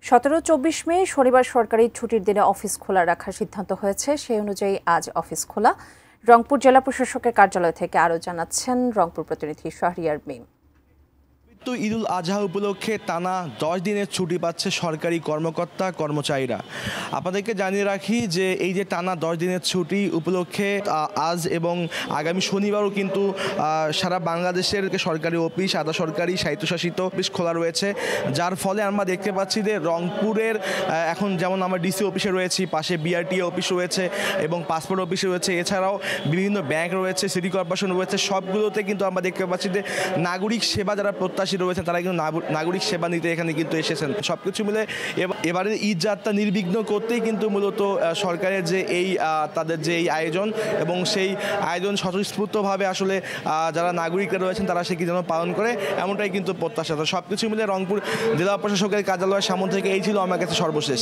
17-24 মে শনিবার সরকারি ছুটির দিনে অফিস খোলা রাখার সিদ্ধান্ত হয়েছে। সেই অনুযায়ী আজ অফিস খোলা। রংপুর জেলা প্রশাসকের কার্যালয় থেকে আরও জানাচ্ছেন রংপুর প্রতিনিধি শাহরিয়ার মিম। ঈদুল আজহা উপলক্ষে টানা 10 দিনের ছুটি পাচ্ছে সরকারি কর্মকর্তা কর্মচারীরা। আপনাদেরকে জানিয়ে রাখি যে এই যে টানা 10 দিনের ছুটি উপলক্ষে আজ এবং আগামী শনিবারও কিন্তু সারা বাংলাদেশের সরকারি অফিস, আধা সরকারি, স্বায়ত্তশাসিত অফিস খোলা রয়েছে। যার ফলে আমরা দেখতে পাচ্ছি যে রংপুরের এখন যেমন আমরা ডিসি অফিসে রয়েছি, পাশে বিআরটিএ অফিস রয়েছে এবং পাসপোর্ট অফিস রয়েছে, এছাড়াও বিভিন্ন ব্যাংক রয়েছে, সিটি কর্পোরেশন রয়েছে, সবগুলোতে কিন্তু আমরা দেখতে পাচ্ছি যে নাগরিক সেবা যারা প্রত্যাশী রয়েছে তারা কিন্তু নাগরিক সেবা নিতে এখানে কিন্তু এসেছেন। সবকিছু মিলে এবারে ঈদ যাত্রা নির্বিঘ্ন করতেই কিন্তু মূলত সরকারের যে এই তাদের যে এই আয়োজন এবং সেই আয়োজন স্বতঃস্ফূর্তভাবে আসলে যারা নাগরিকরা রয়েছেন তারা সে কি যেন পালন করে, এমনটাই কিন্তু প্রত্যাশা। সবকিছু মিলে রংপুর জেলা প্রশাসকের কার্যালয়ের সামনে থেকে এই ছিল আমার কাছে সর্বশেষ।